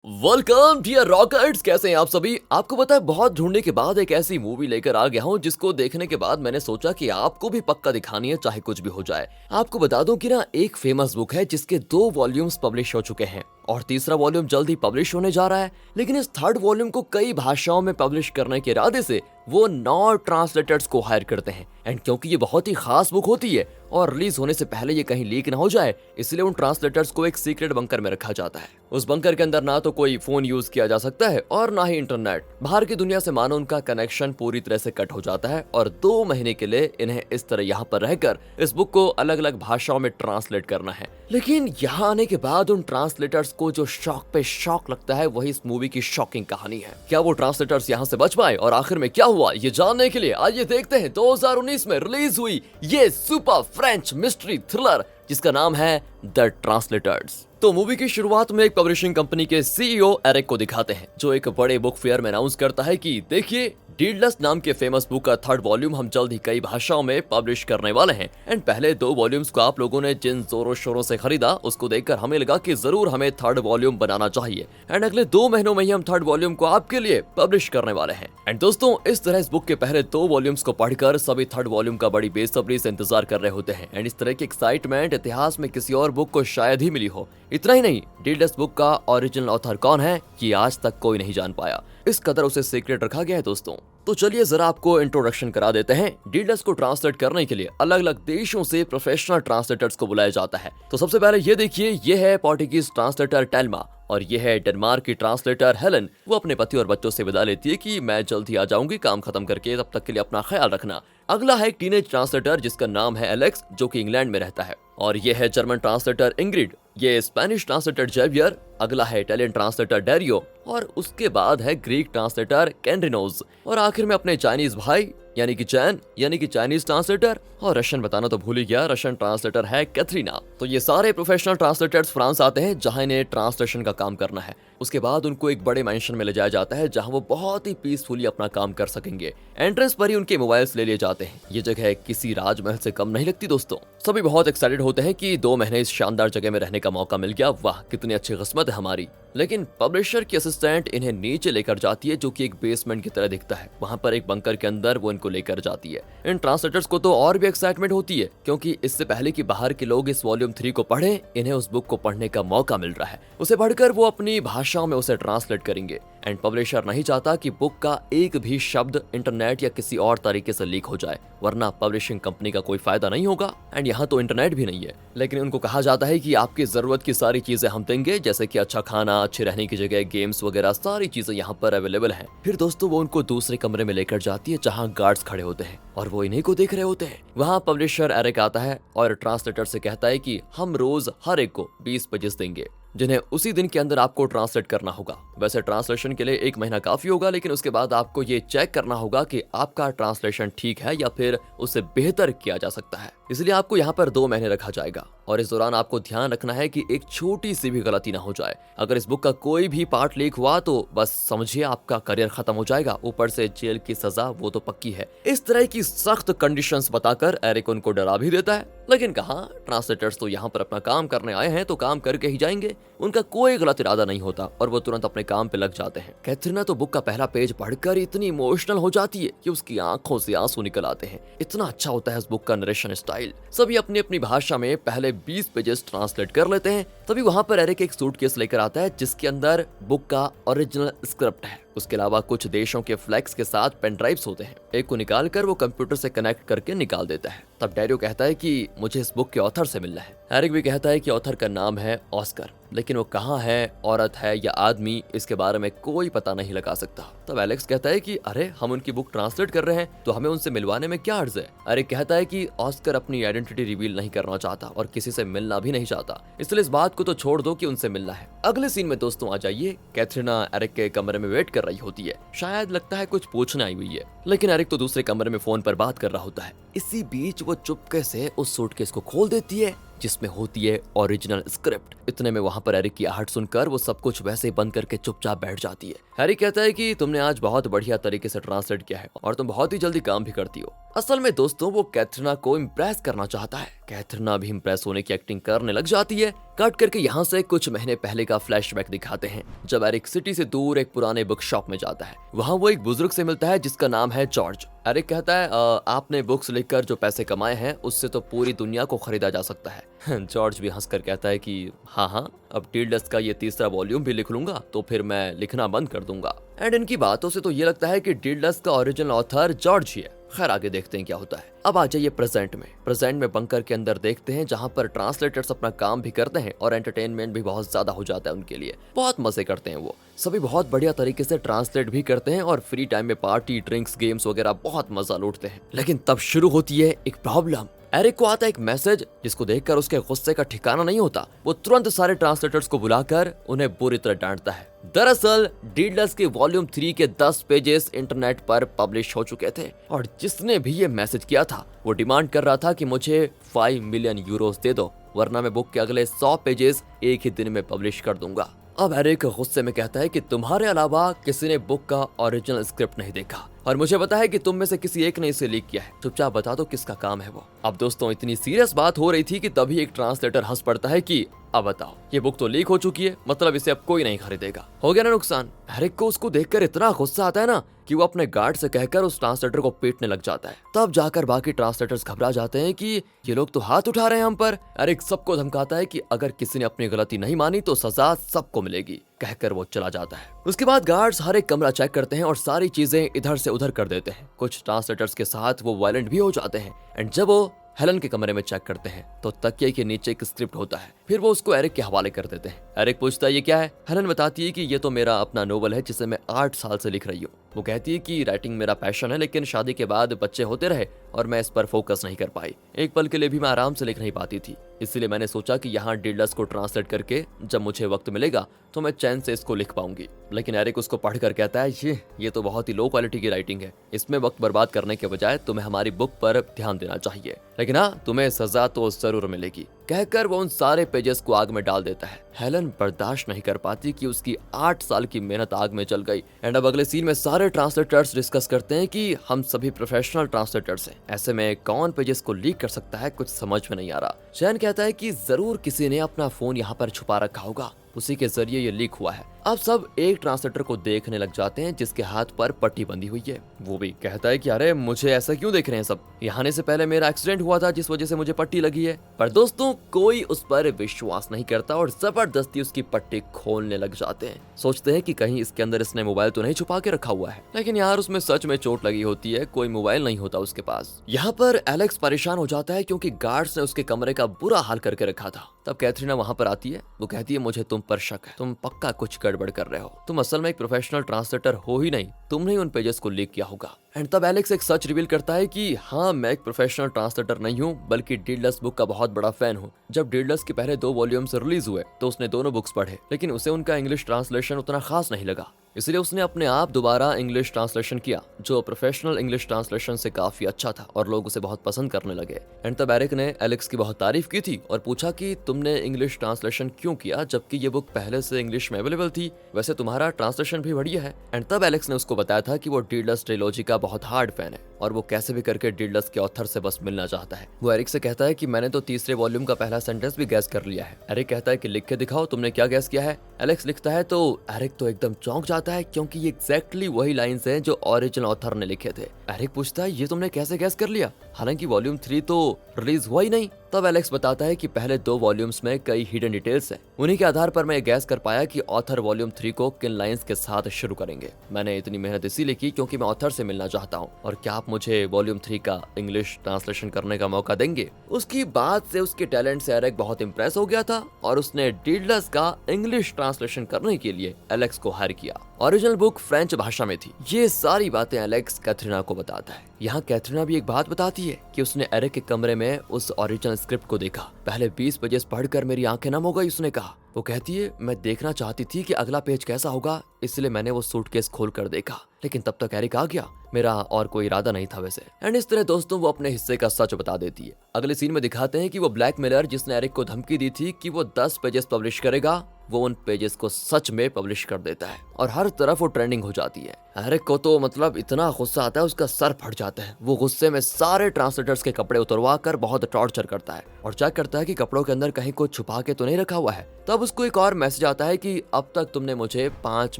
Welcome dear rockets. कैसे हैं आप सभी। आपको पता है बहुत ढूंढने के बाद एक ऐसी मूवी लेकर आ गया हूं जिसको देखने के बाद मैंने सोचा कि आपको भी पक्का दिखानी है चाहे कुछ भी हो जाए। आपको बता दूं कि ना एक फेमस बुक है जिसके 2 वॉल्यूम्स पब्लिश हो चुके हैं और तीसरा वॉल्यूम जल्द ही पब्लिश होने जा रहा है। लेकिन इस थर्ड वॉल्यूम को कई भाषाओं में पब्लिश करने के इरादे से वो 9 ट्रांसलेटर्स को हायर करते हैं। एंड क्योंकि ये बहुत ही खास बुक होती है और रिलीज होने से पहले ये कहीं लीक ना हो जाए, इसलिए उन ट्रांसलेटर्स को एक सीक्रेट बंकर में रखा जाता है। उस बंकर के अंदर ना तो कोई फोन यूज किया जा सकता है और ना ही इंटरनेट। बाहर की दुनिया से मानो उनका कनेक्शन पूरी तरह से कट हो जाता है और 2 महीने के लिए इन्हें इस तरह यहाँ पर रहकर इस बुक को अलग अलग भाषाओं में ट्रांसलेट करना है। लेकिन यहाँ आने के बाद उन ट्रांसलेटर्स को जो शॉक पे शॉक लगता है वही इस मूवी की शॉकिंग कहानी है। क्या वो ट्रांसलेटर्स यहाँ से बच पाए और आखिर में क्या हुआ, ये जानने के लिए आइए देखते हैं 2019 में रिलीज हुई ये सुपर फ्रेंच मिस्ट्री थ्रिलर जिसका नाम है द ट्रांसलेटर्स। तो मूवी की शुरुआत में एक पब्लिशिंग कंपनी के सीईओ एरिक को दिखाते हैं जो एक बड़े बुक फेयर में अनाउंस करता है कि देखिए, डीडलेस नाम के फेमस बुक का थर्ड वॉल्यूम हम जल्द ही कई भाषाओं में पब्लिश करने वाले हैं। एंड पहले 2 वॉल्यूम्स को आप लोगों ने जिन जोरों शोरों से खरीदा उसको देखकर हमें लगा कि जरूर हमें थर्ड वॉल्यूम बनाना चाहिए। एंड अगले 2 महीनों में ही हम थर्ड वॉल्यूम को आपके लिए पब्लिश करने वाले हैं। एंड दोस्तों, इस तरह इस बुक के पहले 2 वॉल्यूम्स को पढ़कर सभी थर्ड वॉल्यूम का बड़ी बेसब्री से इंतजार कर रहे होते हैं। एंड इस तरह की एक्साइटमेंट इतिहास में किसी और बुक को शायद ही मिली हो। इतना ही नहीं, डीडलेस बुक का ओरिजिनल ऑथर कौन है ये आज तक कोई नहीं जान पाया। इस कदर उसे सीक्रेट रखा गया है दोस्तों। तो चलिए जरा आपको इंट्रोडक्शन करा देते हैं। डीडलेस को ट्रांसलेट करने के लिए अलग अलग देशों से प्रोफेशनल ट्रांसलेटर्स को बुलाया जाता है। तो सबसे पहले ये देखिए, ये है पोर्टुगीज ट्रांसलेटर टेल्मा और ये है डेनमार्क की ट्रांसलेटर हेलन। वो अपने पति और बच्चों से विदा लेती है कि मैं जल्द ही आ जाऊंगी, काम खत्म करके, तब तक के लिए अपना ख्याल रखना। अगला है एक टीनेज ट्रांसलेटर जिसका नाम है एलेक्स जो कि इंग्लैंड में रहता है। और ये है जर्मन ट्रांसलेटर इंग्रिड, ये स्पेनिश ट्रांसलेटर जेवियर, अगला है इटालियन ट्रांसलेटर डेरियो और उसके बाद है ग्रीक ट्रांसलेटर कैंड्रिनोज और आखिर में अपने चाइनीज भाई यानी कि चैन यानी कि चाइनीज ट्रांसलेटर। और रशियन बताना तो भूल ही गया, रशियन ट्रांसलेटर है कैथरीना। तो ये सारे प्रोफेशनल ट्रांसलेटर्स फ्रांस आते हैं जहां इन्हें ट्रांसलेशन का काम करना है। उसके बाद उनको एक बड़े मैंशन में ले जाया जाता है जहां वो बहुत ही पीसफुली अपना काम कर सकेंगे। एंट्रेंस पर ही उनके मोबाइल्स ले लिए जाते हैं। ये जगह किसी राजमहल से कम नहीं लगती दोस्तों। सभी बहुत एक्साइटेड होते हैं कि 2 महीने इस शानदार जगह में रहने का मौका मिल गया। वाह, कितनी अच्छी किस्मत है हमारी। लेकिन पब्लिशर की असिस्टेंट इन्हें नीचे लेकर जाती है जो कि एक बेसमेंट की तरह दिखता है। वहां पर एक बंकर के अंदर वो इनको लेकर जाती है। इन ट्रांसलेटर्स को तो और भी एक्साइटमेंट होती है क्योंकि इससे पहले कि बाहर के लोग इस वॉल्यूम 3 को पढ़ें, इन्हें उस बुक को पढ़ने का मौका मिल रहा है। उसे पढ़कर वो अपनी भाषाओं में उसे ट्रांसलेट करेंगे। एंड पब्लिशर नहीं चाहता कि बुक का एक भी शब्द इंटरनेट या किसी और तरीके से लीक हो जाए, वरना पब्लिशिंग कंपनी का कोई फायदा नहीं होगा। एंड यहाँ तो इंटरनेट भी नहीं है। लेकिन उनको कहा जाता है कि आपकी जरूरत की सारी चीजें हम देंगे, जैसे कि अच्छा खाना, अच्छी रहने की जगह, गेम्स वगैरह सारी चीजें यहाँ पर अवेलेबल हैं। फिर दोस्तों वो उनको दूसरे कमरे में लेकर जाती है जहाँ गार्ड्स खड़े होते हैं और वो इन्हीं को देख रहे होते हैं। वहाँ पब्लिशर एरिक आता है और ट्रांसलेटर से कहता है कि हम रोज हर एक को 20 पेजेस देंगे जिन्हें उसी दिन के अंदर आपको ट्रांसलेट करना होगा। वैसे ट्रांसलेशन के लिए 1 महीना काफी होगा, लेकिन उसके बाद आपको ये चेक करना होगा कि आपका ट्रांसलेशन ठीक है या फिर उसे बेहतर किया जा सकता है। इसलिए आपको यहाँ पर 2 महीने रखा जाएगा और इस दौरान आपको ध्यान रखना है कि एक छोटी सी भी गलती ना हो जाए। अगर इस बुक का कोई भी पार्ट लीक हुआ तो बस समझिए आपका करियर खत्म हो जाएगा, ऊपर से जेल की सजा वो तो पक्की है। इस तरह की सख्त कंडीशंस बताकर एरिक उनको डरा भी देता है। लेकिन कहाँ, ट्रांसलेटर्स तो यहाँ पर अपना काम करने आए हैं तो काम करके ही जाएंगे। उनका कोई गलत इरादा नहीं होता और वो तुरंत अपने काम पे लग जाते हैं। कैथरीना तो बुक का पहला पेज पढ़कर इतनी इमोशनल हो जाती है कि उसकी आंखों से आंसू निकल आते हैं। इतना अच्छा होता है इस बुक का नरेशन स्टाइल। सभी अपनी अपनी भाषा में पहले 20 पेजेस ट्रांसलेट कर लेते हैं। तभी वहां पर एरिक एक सूटकेस लेकर आता है जिसके अंदर बुक का ओरिजिनल स्क्रिप्ट है। उसके अलावा कुछ देशों के फ्लैग्स के साथ पेन ड्राइव्स होते हैं। एक को निकालकर वो कंप्यूटर से कनेक्ट करके निकाल देता है। तब डेरियो कहता है कि मुझे इस बुक के ऑथर से मिलना है। एरिक भी कहता है कि ऑथर का नाम है ऑस्कर, लेकिन वो कहाँ है, औरत है या आदमी, इसके बारे में कोई पता नहीं लगा सकता। तब एलेक्स कहता है कि अरे हम उनकी बुक ट्रांसलेट कर रहे हैं तो हमें उनसे मिलवाने में क्या अर्ज है। एरिक कहता है कि ऑस्कर अपनी आइडेंटिटी रिवील नहीं करना चाहता और किसी से मिलना भी नहीं चाहता, इसलिए इस बात को तो छोड़ दो कि उनसे मिलना है। अगले सीन में दोस्तों आ जाइए, कैथरीना एरिक के कमरे में वेट कर रही होती है। शायद लगता है कुछ पूछने आई हुई है। लेकिन एरिक तो दूसरे कमरे में फोन पर बात कर रहा होता है। इसी बीच वो चुपके से उस सूटकेस को खोल देती है जिसमें होती है ओरिजिनल स्क्रिप्ट। इतने में वहाँ पर एरिक की आहट सुनकर वो सब कुछ वैसे ही बंद करके चुपचाप बैठ जाती है। हैरी कहता है कि तुमने आज बहुत बढ़िया तरीके से ट्रांसलेट किया है और तुम बहुत ही जल्दी काम भी करती हो। असल में दोस्तों वो कैथरीना को इम्प्रेस करना चाहता है। कैथरीना भी इम्प्रेस होने की एक्टिंग करने लग जाती है। कट करके यहाँ से कुछ महीने पहले का फ्लैशबैक दिखाते हैं जब एरिक सिटी से दूर एक पुराने बुक शॉप में जाता है। वहाँ वो एक बुजुर्ग से मिलता है जिसका नाम है जॉर्ज। एरिक कहता है आपने बुक्स लिखकर जो पैसे कमाए हैं उससे तो पूरी दुनिया को खरीदा जा सकता है। जॉर्ज भी हंसकर कहता है कि हाँ, अब टिल्डस का ये तीसरा वॉल्यूम भी लिख लूंगा तो फिर मैं लिखना बंद कर दूंगा। एंड इनकी बातों से तो ये लगता है कि टिल्डस का ओरिजिनल ऑथर जॉर्ज ही है। खैर आगे देखते हैं क्या होता है। अब आ जाइए प्रेजेंट में बंकर के अंदर देखते हैं जहाँ पर ट्रांसलेटर्स अपना काम भी करते हैं और एंटरटेनमेंट भी बहुत ज्यादा हो जाता है उनके लिए। बहुत मजे करते हैं वो सभी, बहुत बढ़िया तरीके से ट्रांसलेट भी करते हैं और फ्री टाइम में पार्टी, ड्रिंक्स, गेम्स वगैरह बहुत मजा लूटते हैं। लेकिन तब शुरू होती है एक प्रॉब्लम। एरिक को आता एक मैसेज जिसको देखकर उसके गुस्से का ठिकाना नहीं होता। वो तुरंत सारे ट्रांसलेटर्स को बुलाकर उन्हें बुरी तरह डांटता है। दरअसल डीडलस के वॉल्यूम 3 के 10 पेजेस इंटरनेट पर पब्लिश हो चुके थे और जिसने भी ये मैसेज किया था वो डिमांड कर रहा था कि मुझे 5 मिलियन यूरोस दे दो वरना मैं बुक के अगले 100 पेजेस एक ही दिन में पब्लिश कर दूंगा। अब एरिक गुस्से में कहता है कि तुम्हारे अलावा किसी ने बुक का ओरिजिनल स्क्रिप्ट नहीं देखा और मुझे पता है कि तुम में से किसी एक ने इसे लीक किया है। चुपचाप बता दो किसका काम है वो। अब दोस्तों इतनी सीरियस बात हो रही थी कि तभी एक ट्रांसलेटर हंस पड़ता है कि अब बताओ ये बुक तो लीक हो चुकी है, मतलब इसे अब कोई नहीं खरीदेगा। हो गया ना नुकसान। एरिक को उसको देखकर इतना गुस्सा आता है ना कि वो अपने गार्ड से कहकर उस ट्रांसलेटर को पीटने लग जाता है। तब जाकर बाकी ट्रांसलेटर्स घबरा जाते हैं कि ये लोग तो हाथ उठा रहे हैं हम पर। एरिक सबको धमकाता है कि अगर किसी ने अपनी गलती नहीं मानी तो सजा सबको मिलेगी, कहकर वो चला जाता है। उसके बाद गार्ड्स हर एक कमरा चेक करते हैं और सारी चीजें इधर से उधर कर देते हैं। कुछ ट्रांसलेटर्स के साथ वो वायलेंट भी हो जाते हैं। एंड जब वो हेलन के कमरे में चेक करते हैं तो तकिए के नीचे एक स्क्रिप्ट होता है। फिर वो उसको एरिक के हवाले कर देते हैं। एरिक पूछता है ये क्या है। हेलन बताती है कि ये तो मेरा अपना नोवेल है जिसे मैं 8 साल से लिख रही हूँ। वो कहती है कि राइटिंग मेरा पैशन है लेकिन शादी के बाद बच्चे होते रहे और मैं इस पर फोकस नहीं कर पाई। एक पल के लिए भी मैं आराम से लिख नहीं पाती थी, इसलिए मैंने सोचा कि यहाँ डीडलस को ट्रांसलेट करके जब मुझे वक्त मिलेगा तो मैं चैन से इसको लिख पाऊंगी। लेकिन एरिक उसको पढ़कर कहता है ये तो बहुत ही लो क्वालिटी की राइटिंग है, इसमें वक्त बर्बाद करने के बजाय तुम्हें हमारी बुक पर ध्यान देना चाहिए, लेकिन हाँ तुम्हें सजा तो जरूर मिलेगी, कहकर वो उन सारे पेजेस को आग में डाल देता है। हेलन बर्दाश्त नहीं कर पाती कि उसकी 8 साल की मेहनत आग में जल गई। एंड अब अगले सीन में सारे ट्रांसलेटर्स डिस्कस करते हैं कि हम सभी प्रोफेशनल ट्रांसलेटर्स हैं, ऐसे में कौन पेजेस को लीक कर सकता है, कुछ समझ में नहीं आ रहा। शैन कहता है कि जरूर किसी ने अपना फोन यहाँ पर छुपा रखा होगा, उसी के जरिए ये लीक हुआ है। अब सब एक ट्रांसलेटर को देखने लग जाते हैं जिसके हाथ पर पट्टी बंधी हुई है। वो भी कहता है कि अरे मुझे ऐसा क्यों देख रहे हैं सब, यहाँ आने से पहले मेरा एक्सीडेंट हुआ था जिस वजह से मुझे पट्टी लगी है। पर दोस्तों कोई उस पर विश्वास नहीं करता और जबरदस्ती उसकी पट्टी खोलने लग जाते हैं। सोचते हैं कि कहीं इसके अंदर इसने मोबाइल तो नहीं छुपा के रखा हुआ है, लेकिन यार उसमें सच में चोट लगी होती है, कोई मोबाइल नहीं होता उसके पास। यहाँ पर एलेक्स परेशान हो जाता है क्योंकि गार्ड्स ने उसके कमरे का बुरा हाल करके रखा था। तब कैथरीना वहाँ पर आती है। वो कहती है मुझे तुम पर शक है, तुम पक्का कुछ गड़बड़ कर रहे हो, तुम असल में एक प्रोफेशनल ट्रांसलेटर हो ही नहीं, तुमने ही उन पेजेस को लीक किया होगा। एंड तब एलेक्स एक सच रिवील करता है कि हाँ मैं एक प्रोफेशनल ट्रांसलेटर नहीं हूँ बल्कि डीडलस बुक का बहुत बड़ा फैन हूँ। जब डीडलस के पहले 2 वॉल्यूम्स रिलीज हुए तो उसने दोनों बुक्स पढ़े, लेकिन उसे उनका इंग्लिश ट्रांसलेशन उतना खास नहीं लगा, इसलिए उसने अपने आप दोबारा इंग्लिश ट्रांसलेशन किया जो प्रोफेशनल इंग्लिश ट्रांसलेशन से काफी अच्छा था और लोग उसे बहुत पसंद करने लगे। एंड तब एरिक ने एलेक्स की बहुत तारीफ की थी और पूछा कि तुमने इंग्लिश ट्रांसलेशन क्यों किया जबकि ये बुक पहले से इंग्लिश में अवेलेबल थी, वैसे तुम्हारा ट्रांसलेशन भी बढ़िया है। एंड तब एलेक्स ने उसको बताया था कि वो डीडलस ट्रिलॉजी का बहुत हार्ड फैन है और वो कैसे भी करके डीडलस के ऑथर से बस मिलना चाहता है। वो एरिक से कहता है कि मैंने तो तीसरे वॉल्यूम का पहला सेंटेंस भी गैस कर लिया है। एरिक कहता है कि लिख के दिखाओ तुमने क्या गैस किया है। एलेक्स लिखता है तो एरिक तो एकदम चौंक जाता है क्योंकि ये एग्जैक्टली वही लाइंस हैं जो ओरिजिनल ऑथर ने लिखे थे। एरिक पूछता है ये तुमने कैसे गैस कर लिया, हालांकि वॉल्यूम 3 तो रिलीज हुआ ही नहीं। तब एलेक्स बताता है कि पहले 2 वॉल्यूम्स में कई हिडन डिटेल्स हैं, उन्हीं के आधार पर मैं गैस कर पाया कि ऑथर वॉल्यूम 3 को किन लाइंस के साथ शुरू करेंगे। मैंने इतनी मेहनत इसीलिए की क्योंकि मैं ऑथर से मिलना चाहता हूँ और क्या आप मुझे वॉल्यूम 3 का इंग्लिश ट्रांसलेशन करने का मौका देंगे। उसकी बात से उसके टैलेंट से एरिक बहुत इंप्रेस हो गया था और उसने डीडलस का इंग्लिश ट्रांसलेशन करने के लिए एलेक्स को हायर किया। ओरिजिनल बुक फ्रेंच भाषा में थी। ये सारी बातें एलेक्स कैथरीना को बताता है। यहाँ कैथरीना भी एक बात बताती है कि उसने एरिक के कमरे में उस ओरिजिनल स्क्रिप्ट को देखा। पहले 20 पेजेस पढ़कर मेरी आंखें नम हो गई, उसने कहा। वो कहती है मैं देखना चाहती थी कि अगला पेज कैसा होगा इसलिए मैंने वो सूटकेस खोल कर देखा, लेकिन तब तक एरिक आ गया। मेरा और कोई इरादा नहीं था वैसे। एंड इस तरह दोस्तों वो अपने हिस्से का सच बता देती है। अगले सीन में दिखाते हैं कि वो ब्लैकमेलर जिसने एरिक को धमकी दी थी कि वो 10 पेजेस पब्लिश करेगा, वो उन पेजेस को सच में पब्लिश कर देता है और हर तरफ वो ट्रेंडिंग हो जाती है। एरिक को तो मतलब इतना गुस्सा आता है, उसका सर फट जाता है। वो गुस्से में सारे ट्रांसलेटर्स के कपड़े उतरवा कर बहुत टॉर्चर करता है और चेक करता है कि कपड़ों के अंदर कहीं कुछ छुपा के तो नहीं रखा हुआ है। तब उसको एक और मैसेज आता है कि अब तक तुमने मुझे 5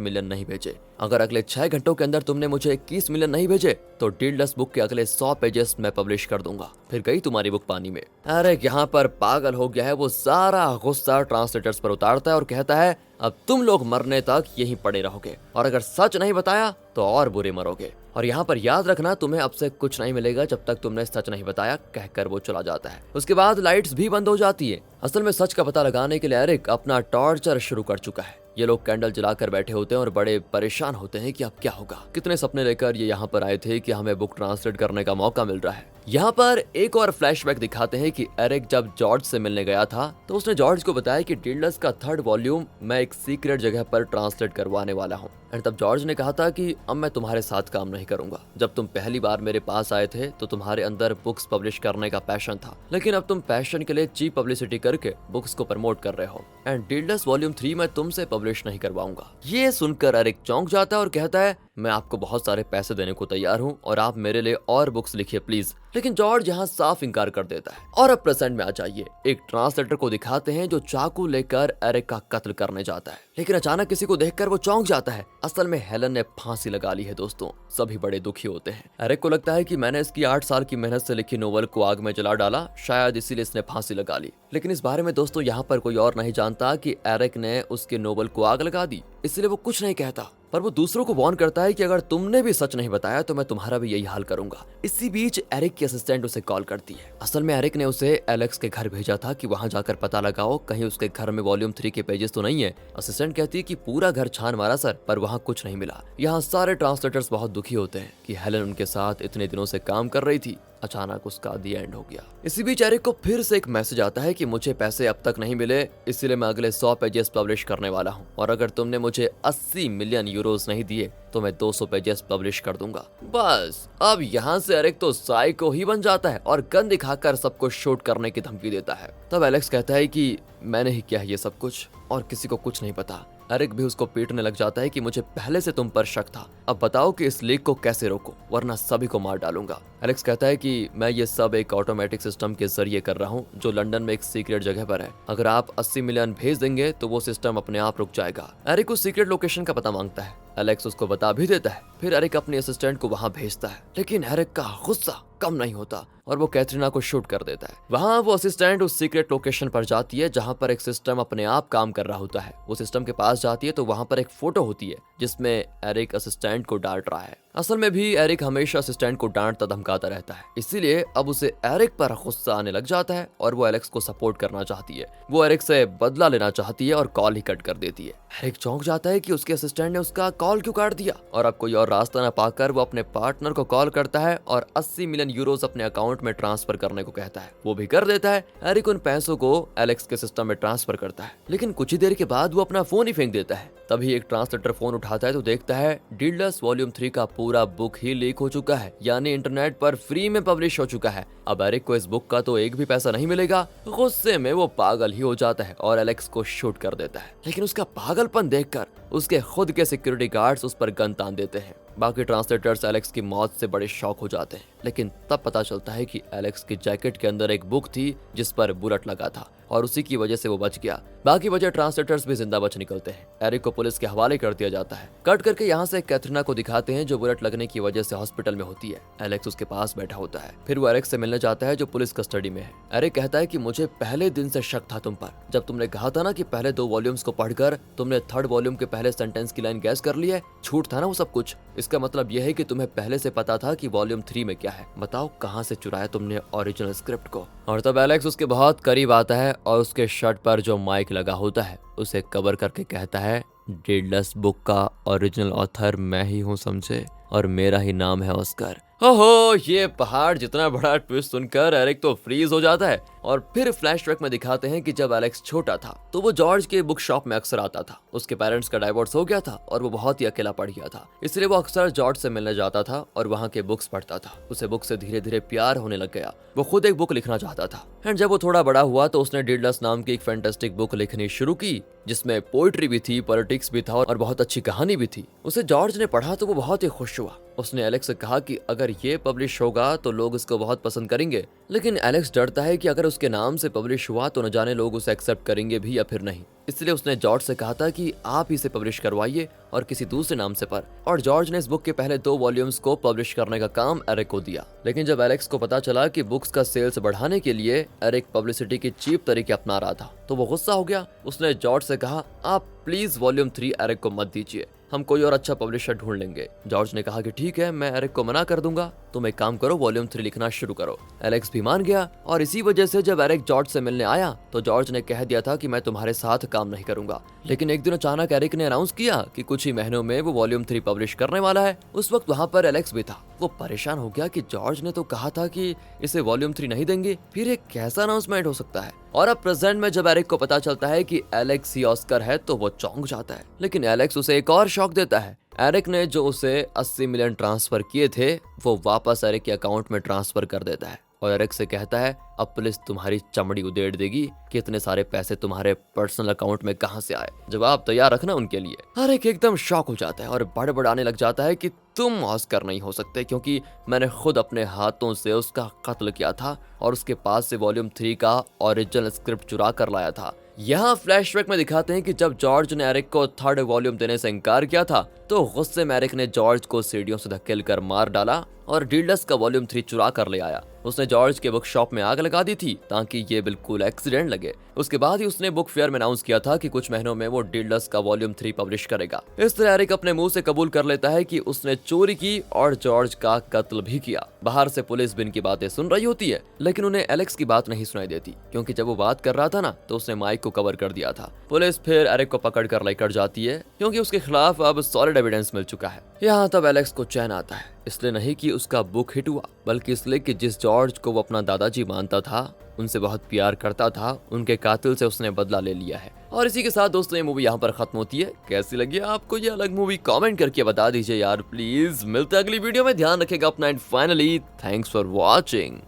मिलियन नहीं भेजे, अगर अगले 6 घंटों के अंदर तुमने मुझे 21 मिलियन नहीं भेजे तो डीललेस बुक के अगले 100 पेजेस मैं पब्लिश कर दूंगा, फिर गई तुम्हारी बुक पानी में। अरे यहाँ पर पागल हो गया है, वो सारा गुस्सा ट्रांसलेटर्स पर उतारता है और कहता है अब तुम लोग मरने तक यहीं पड़े रहोगे और अगर सच नहीं बताया तो और बुरे मरोगे। और यहाँ पर याद रखना तुम्हें अब से कुछ नहीं मिलेगा जब तक तुमने सच नहीं बताया, कहकर वो चला जाता है। उसके बाद लाइट्स भी बंद हो जाती है। असल में सच का पता लगाने के लिए एरिक अपना टॉर्चर शुरू कर चुका है। ये लोग कैंडल जलाकर बैठे होते हैं और बड़े परेशान होते हैं कि अब क्या होगा। कितने सपने लेकर ये यहाँ पर आए थे कि हमें बुक ट्रांसलेट करने का मौका मिल रहा है। यहाँ पर एक और फ्लैशबैक दिखाते हैं कि एरिक जब जॉर्ज से मिलने गया था तो उसने जॉर्ज को बताया कि डीललेस का 3rd वॉल्यूम मैं एक सीक्रेट जगह पर ट्रांसलेट करवाने वाला हूँ। एंड तब जॉर्ज ने कहा था कि अब मैं तुम्हारे साथ काम नहीं करूंगा। जब तुम पहली बार मेरे पास आए थे तो तुम्हारे अंदर बुक्स पब्लिश करने का पैशन था, लेकिन अब तुम पैशन के लिए चीप पब्लिसिटी करके बुक्स को प्रमोट कर रहे हो एंड डीललेस वॉल्यूम 3 मैं तुमसे पब्लिश नहीं करवाऊंगा। ये सुनकर एरिक चौंक जाता है और कहता है मैं आपको बहुत सारे पैसे देने को तैयार हूँ और आप मेरे लिए और बुक्स लिखिए प्लीज। लेकिन जॉर्ज यहाँ साफ इनकार कर देता है। और अब प्रेजेंट में आ जाइए। एक ट्रांसलेटर को दिखाते हैं जो चाकू लेकर एरिक का कत्ल करने जाता है, लेकिन अचानक किसी को देखकर वो चौंक जाता है। असल में हेलन ने फांसी लगा ली है दोस्तों। सभी बड़े दुखी होते हैं। एरिक को लगता है कि मैंने इसकी 8 साल की मेहनत से लिखी नोवेल को आग में जला डाला, शायद इसीलिए इसने फांसी लगा ली। लेकिन इस बारे में दोस्तों यहाँ पर कोई और नहीं जानता कि एरिक ने उसके नोवेल को आग लगा दी, इसलिए वो कुछ नहीं कहता। पर वो दूसरों को वार्न करता है कि अगर तुमने भी सच नहीं बताया तो मैं तुम्हारा भी यही हाल करूंगा। इसी बीच एरिक की असिस्टेंट उसे कॉल करती है। असल में एरिक ने उसे एलेक्स के घर भेजा था कि वहां जाकर पता लगाओ कहीं उसके घर में वॉल्यूम 3 के पेजेस तो नहीं है। असिस्टेंट कहती है कि पूरा घर छान मारा सर, पर वहां कुछ नहीं मिला। यहाँ सारे ट्रांसलेटर्स बहुत दुखी होते हैं कि हेलन उनके साथ इतने दिनों से काम कर रही थी, अचानक उसका दी एंड हो गया। इसी बीच एरिक को फिर से एक मैसेज आता है कि मुझे पैसे अब तक नहीं मिले, इसलिए मैं अगले 100 पेजेस पब्लिश करने वाला हूँ और अगर तुमने मुझे 80 मिलियन यूरोस नहीं दिए तो मैं 200 पेजेस पब्लिश कर दूंगा। बस अब यहाँ से एरिक तो साइको ही बन जाता है और गन दिखाकर सबको शूट करने की धमकी देता है। तब एलेक्स कहता है कि मैंने ही किया है ये सब कुछ और किसी को कुछ नहीं पता। एरिक भी उसको पीटने लग जाता है कि मुझे पहले से तुम पर शक था, अब बताओ कि इस लीक को कैसे रोको वरना सभी को मार डालूंगा। एलेक्स कहता है कि मैं ये सब एक ऑटोमेटिक सिस्टम के जरिए कर रहा हूँ जो लंदन में एक सीक्रेट जगह पर है। अगर आप 80 मिलियन भेज देंगे तो वो सिस्टम अपने आप रुक जाएगा। एरिक उस सीक्रेट लोकेशन का पता मांगता है। एलेक्स उसको बता भी देता है। फिर एरिक अपने असिस्टेंट को वहां भेजता है, लेकिन एरिक का गुस्सा कम नहीं होता और वो कैथरीना को शूट कर देता है। वहां वो असिस्टेंट उस सीक्रेट लोकेशन पर जाती है जहां पर एक सिस्टम अपने आप काम कर रहा होता है। वो सिस्टम के पास जाती है तो वहां पर एक फोटो होती है जिसमें एरिक असिस्टेंट को डांट रहा है। असल में भी एरिक हमेशा असिस्टेंट को डांटता धमकाता रहता है, इसीलिए अब उसे एरिक पर गुस्सा आने लग जाता है और वो एलेक्स को सपोर्ट करना चाहती है। वो एरिक से बदला लेना चाहती है और कॉल ही कट कर देती है। एरिक चौंक जाता है कि उसके असिस्टेंट ने उसका कॉल क्यों काट दिया और अब कोई और रास्ता न पाकर वो अपने पार्टनर को कॉल करता है और 80 मिलियन यूरोस अपने अकाउंट में ट्रांसफर करने को कहता है। वो भी कर देता है। एरिक उन पैसों को एलेक्स के सिस्टम में ट्रांसफर करता है, लेकिन कुछ ही देर के बाद वो अपना फोन ही फेंक देता है। तभी एक ट्रांसलेटर फोन उठाता है तो देखता है डीललेस वॉल्यूम 3 का पूरा बुक ही लीक हो चुका है, यानी इंटरनेट पर फ्री में पब्लिश हो चुका है। अब एरिक को इस बुक का तो एक भी पैसा नहीं मिलेगा। गुस्से में वो पागल ही हो जाता है और एलेक्स को शूट कर देता है, लेकिन उसका पागलपन देखकर उसके खुद के सिक्योरिटी गार्ड्स उस पर गन तान देते हैं। बाकी ट्रांसलेटर्स एलेक्स की मौत से बड़े शॉक हो जाते हैं, लेकिन तब पता चलता है कि एलेक्स की जैकेट के अंदर एक बुक थी जिस पर बुलेट लगा था और उसी की वजह से वो बच गया। बाकी वजह ट्रांसलेटर्स भी जिंदा बच निकलते हैं। एरिक को पुलिस के हवाले कर दिया जाता है। कट करके यहाँ से कैथरीना को दिखाते हैं जो बुलेट लगने की वजह से हॉस्पिटल में होती है। एलेक्स उसके पास बैठा होता है। फिर वो एरिक से मिलने जाता है जो पुलिस कस्टडी में है। एरिक कहता है कि मुझे पहले दिन से शक था तुम पर, जब तुमने कहा था ना कि पहले 2 वॉल्यूम्स को पढ़कर तुमने 3rd वॉल्यूम के पहले सेंटेंस की लाइन गैस कर ली है। झूठ था ना वो सब कुछ। इसका मतलब यह है कि तुम्हें पहले से पता था कि वॉल्यूम 3 में क्या है। बताओ कहाँ से चुराया तुमने ओरिजिनल स्क्रिप्ट को। और तब एलेक्स उसके बहुत करीब आता है और उसके शर्ट पर जो माइक लगा होता है उसे कवर करके कहता है डीललेस बुक का ओरिजिनल ऑथर मैं ही हूँ समझे, और मेरा ही नाम है ऑस्कर। ओहो, ये पहाड़ जितना बड़ा ट्विस्ट सुनकर एरिक तो फ्रीज हो जाता है। और फिर फ्लैशबैक में दिखाते हैं कि जब एलेक्स छोटा था तो वो जॉर्ज के बुक शॉप में अक्सर आता था। उसके पेरेंट्स का डाइवोर्स हो गया था और वो बहुत ही अकेला पड़ गया था, इसलिए वो अक्सर जॉर्ज से मिलने जाता था और वहाँ के बुक्स पढ़ता था। उसे बुक से धीरे धीरे प्यार होने लग गया। वो खुद एक बुक लिखना चाहता था एंड जब वो थोड़ा बड़ा हुआ तो उसने डिडलस नाम की एक फैंटास्टिक बुक लिखनी शुरू की, जिसमें पोइट्री भी थी, पॉलिटिक्स भी था और बहुत अच्छी कहानी भी थी। उसे जॉर्ज ने पढ़ा तो वो बहुत ही खुश हुआ। उसने एलेक्स से कहा कि अगर ये पब्लिश होगा तो लोग इसको बहुत पसंद करेंगे, लेकिन एलेक्स डरता है कि अगर उसके नाम से पब्लिश हुआ तो न जाने लोग उसे एक्सेप्ट करेंगे भी या फिर नहीं। इसलिए उसने जॉर्ज से कहा था कि आप इसे पब्लिश करवाइए और किसी दूसरे नाम से पर। और जॉर्ज ने इस बुक के पहले 2 वॉल्यूम्स को पब्लिश करने का काम एरिक को दिया। लेकिन जब एलेक्स को पता चला कि बुक्स का सेल्स बढ़ाने के लिए एरिक पब्लिसिटी के चीप तरीके अपना रहा था तो वो गुस्सा हो गया। उसने जॉर्ज से कहा, आप प्लीज वॉल्यूम 3 एरिक को मत दीजिए, हम कोई और अच्छा पब्लिशर ढूंढ लेंगे। जॉर्ज ने कहा कि ठीक है, मैं एरिक को मना कर दूंगा, तुम एक काम करो, वॉल्यूम 3 लिखना शुरू करो। एलेक्स भी मान गया और इसी वजह से जब एरिक जॉर्ज से मिलने आया तो जॉर्ज ने कह दिया था कि मैं तुम्हारे साथ काम नहीं करूंगा। लेकिन एक दिन अचानक एरिक ने अनाउंस किया कि कुछ ही महीनों में वो वॉल्यूम 3 पब्लिश करने वाला है। उस वक्त वहाँ पर एलेक्स भी था। वो परेशान हो गया कि जॉर्ज ने तो कहा था कि इसे वॉल्यूम 3 नहीं देंगे, फिर एक कैसा अनाउंसमेंट हो सकता है। और अब प्रेजेंट में जब एरिक को पता चलता है कि एलेक्स ही ऑस्कर है तो वो चौंक जाता है। लेकिन एलेक्स उसे एक और शॉक देता है। एरिक ने जो उसे 80 मिलियन ट्रांसफर किए थे वो वापस एरिक के अकाउंट में ट्रांसफर कर देता है और एरिक से कहता है, अब पुलिस तुम्हारी चमड़ी उधेड़ देगी कि इतने सारे पैसे तुम्हारे पर्सनल अकाउंट में कहां से आए, जवाब तैयार रखना उनके लिए। एरिक एकदम शॉक हो जाता है और बड़बड़ाने लग जाता है कि तुम ऑस्कर नहीं हो सकते क्योंकि मैंने खुद अपने हाथों से उसका कत्ल किया था और उसके पास से वॉल्यूम 3 का ओरिजिनल स्क्रिप्ट चुरा कर लाया था। यहाँ फ्लैशबैक में दिखाते हैं कि जब जॉर्ज ने एरिक को 3rd वॉल्यूम देने से इनकार किया था तो गुस्से में एरिक ने जॉर्ज को सीढ़ियों से धकेल कर मार डाला और डीडलस का वॉल्यूम 3 चुरा कर ले आया। उसने जॉर्ज के बुक शॉप में आग लगा दी थी ताकि ये बिल्कुल एक्सीडेंट लगे। उसके बाद ही उसने बुक फेयर में अनाउंस किया था कि कुछ महीनों में वो डीडलस का वॉल्यूम 3 पब्लिश करेगा। इस तरह एरिक अपने मुंह से कबूल कर लेता है कि उसने चोरी की और जॉर्ज का कत्ल भी किया। बाहर से पुलिस भी इनकी बातें सुन रही होती है, लेकिन उन्हें एलेक्स की बात नहीं सुनाई देती क्योंकि जब वो बात कर रहा था ना तो उसने माइक को कवर कर दिया था। पुलिस फिर एरिक को पकड़ कर लेकर जाती है क्योंकि उसके खिलाफ अब सॉलिड एविडेंस मिल चुका है। यहाँ तब एलेक्स को चैन आता है, इसलिए नहीं कि उसका बुक हिट हुआ बल्कि इसलिए कि जिस जॉर्ज को वो अपना दादाजी मानता था, उनसे बहुत प्यार करता था, उनके कातिल से उसने बदला ले लिया है। और इसी के साथ दोस्तों ये मूवी यहाँ पर खत्म होती है। कैसी लगी आपको ये अलग मूवी, कमेंट करके बता दीजिए यार प्लीज। मिलते हैं अगली वीडियो में, ध्यान रखेगा अपना and finally thanks for watching.